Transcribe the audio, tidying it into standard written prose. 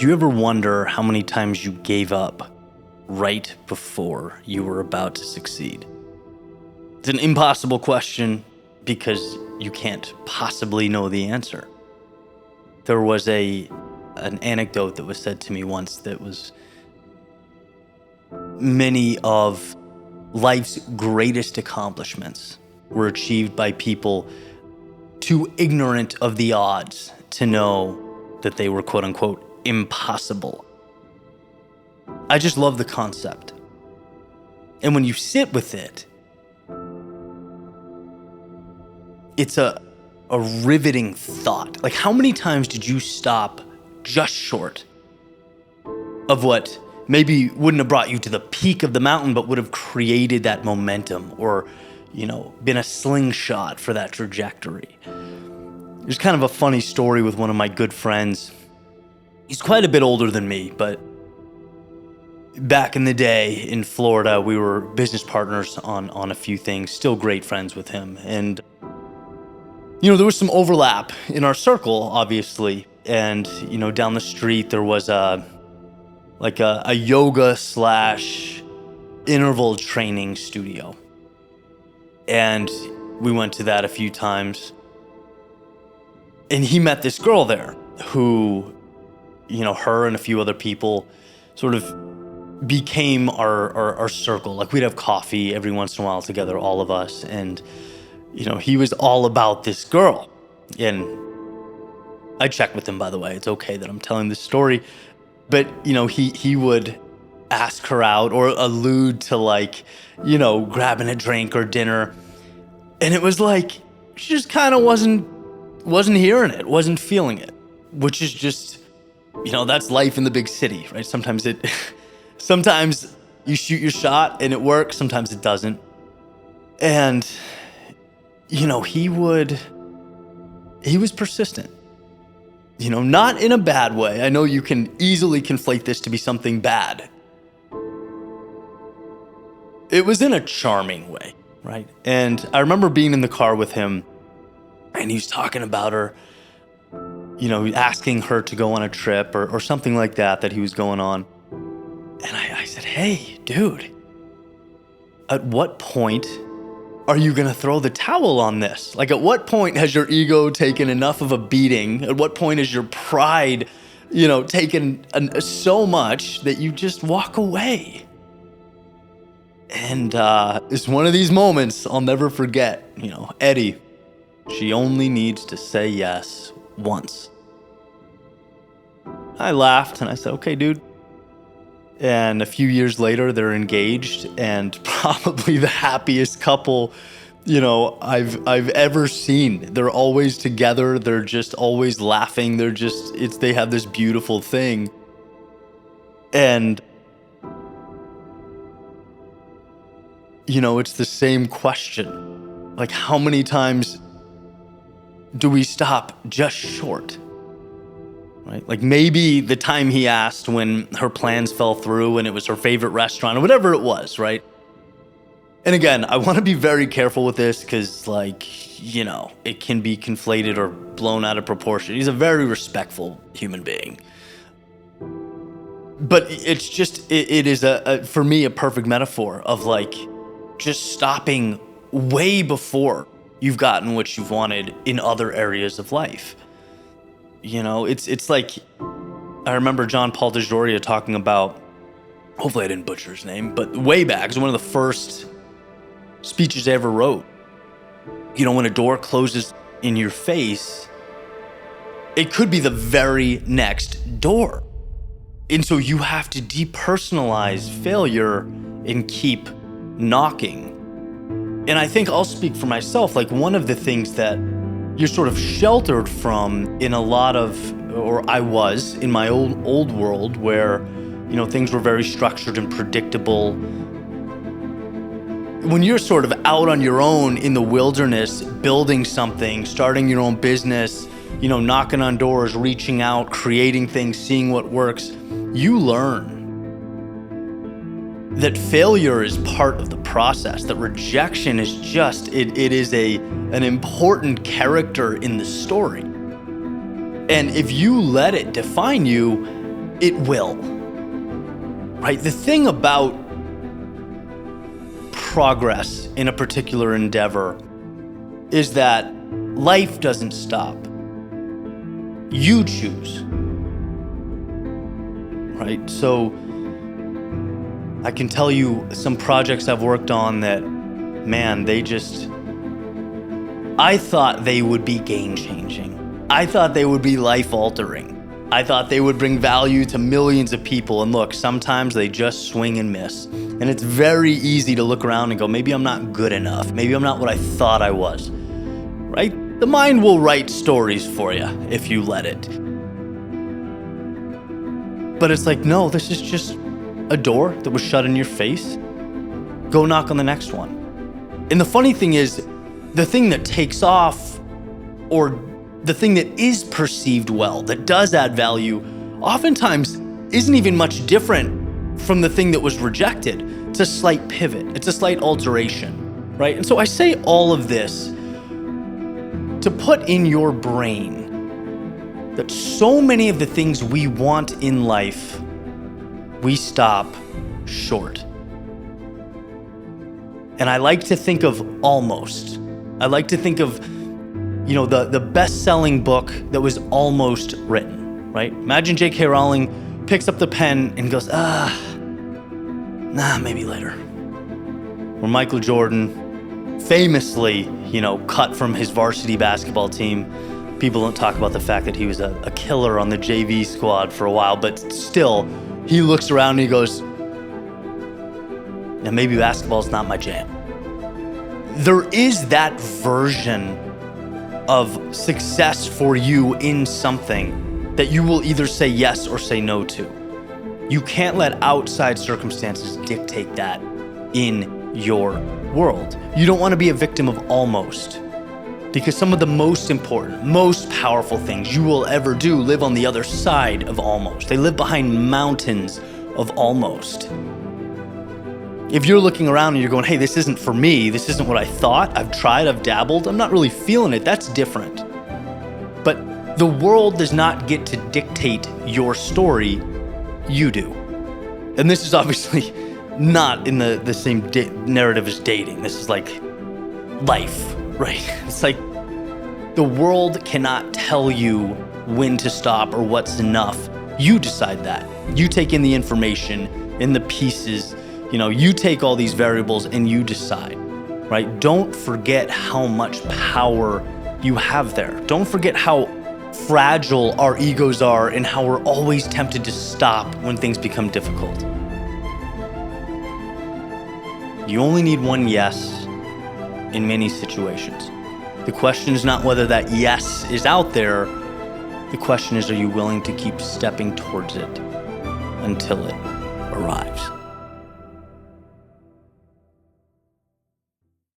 Do you ever wonder how many times you gave up right before you were about to succeed? It's an impossible question because you can't possibly know the answer. There was an anecdote that was said to me once that was many of life's greatest accomplishments were achieved by people too ignorant of the odds to know that they were quote unquote impossible. I just love the concept. And when you sit with it, it's a riveting thought. Like, how many times did you stop just short of what maybe wouldn't have brought you to the peak of the mountain, but would have created that momentum or, been a slingshot for that trajectory? There's kind of a funny story with one of my good friends. He's quite a bit older than me, but back in the day in Florida, we were business partners on a few things, still great friends with him. And, there was some overlap in our circle, obviously. And, down the street, there was a yoga / interval training studio. And we went to that a few times. And he met this girl there who, her and a few other people sort of became our circle. Like, we'd have coffee every once in a while together, all of us. And, he was all about this girl. And I checked with him, by the way. It's okay that I'm telling this story. But, he would ask her out or allude to grabbing a drink or dinner. And it was like, she just kind of wasn't hearing it, wasn't feeling it, which is just, that's life in the big city, right? Sometimes you shoot your shot and it works. Sometimes it doesn't. And, he was persistent, not in a bad way. I know you can easily conflate this to be something bad. It was in a charming way, right? And I remember being in the car with him and he was talking about her, asking her to go on a trip or something like that he was going on. And I said, hey, dude, at what point are you going to throw the towel on this? Like, at what point has your ego taken enough of a beating? At what point is your pride, taken so much that you just walk away? And it's one of these moments I'll never forget. Eddie, she only needs to say yes once. I laughed and I said, okay, dude. And a few years later, they're engaged and probably the happiest couple, I've ever seen. They're always together. They're just always laughing. They have this beautiful thing. And, it's the same question. Like, how many times do we stop just short? Right? Like, maybe the time he asked when her plans fell through and it was her favorite restaurant or whatever it was, right? And again, I want to be very careful with this because, it can be conflated or blown out of proportion. He's a very respectful human being. But it's just, it is for me, a perfect metaphor of just stopping way before you've gotten what you've wanted in other areas of life. It's like, I remember John Paul DeJoria talking about, hopefully I didn't butcher his name, but way back, it was one of the first speeches I ever wrote. When a door closes in your face, it could be the very next door. And so you have to depersonalize failure and keep knocking. And I think I'll speak for myself. One of the things that you're sort of sheltered from in a lot of, or I was in my old world where, things were very structured and predictable. When you're sort of out on your own in the wilderness, building something, starting your own business, knocking on doors, reaching out, creating things, seeing what works, you learn that failure is part of the process, that rejection is just, it is an important character in the story. And if you let it define you, it will. Right? The thing about progress in a particular endeavor is that life doesn't stop. You choose. Right? So I can tell you some projects I've worked on that, man, I thought they would be game-changing. I thought they would be life-altering. I thought they would bring value to millions of people. And look, sometimes they just swing and miss. And it's very easy to look around and go, maybe I'm not good enough. Maybe I'm not what I thought I was. Right? The mind will write stories for you if you let it. But it's like, no, this is just a door that was shut in your face. Go knock on the next one. And the funny thing is, the thing that takes off, or the thing that is perceived well, that does add value, oftentimes isn't even much different from the thing that was rejected. It's a slight pivot. It's a slight alteration, right? And so I say all of this to put in your brain that so many of the things we want in life, we stop short. And I like to think of almost. I like to think of, the best-selling book that was almost written, right? Imagine J.K. Rowling picks up the pen and goes, maybe later. Or Michael Jordan, famously, cut from his varsity basketball team. People don't talk about the fact that he was a killer on the JV squad for a while, but still, he looks around and he goes, maybe basketball's not my jam. There is that version of success for you in something that you will either say yes or say no to. You can't let outside circumstances dictate that in your world. You don't want to be a victim of almost, because some of the most important, most powerful things you will ever do live on the other side of almost. They live behind mountains of almost. If you're looking around and you're going, hey, this isn't for me, this isn't what I thought, I've tried, I've dabbled, I'm not really feeling it, that's different. But the world does not get to dictate your story, you do. And this is obviously not in the same narrative as dating. This is like life, right? It's like the world cannot tell you when to stop or what's enough. You decide that. You take in the information, in the pieces, you take all these variables and you decide, right? Don't forget how much power you have there. Don't forget how fragile our egos are and how we're always tempted to stop when things become difficult. You only need one yes in many situations. The question is not whether that yes is out there. The question is, are you willing to keep stepping towards it until it arrives?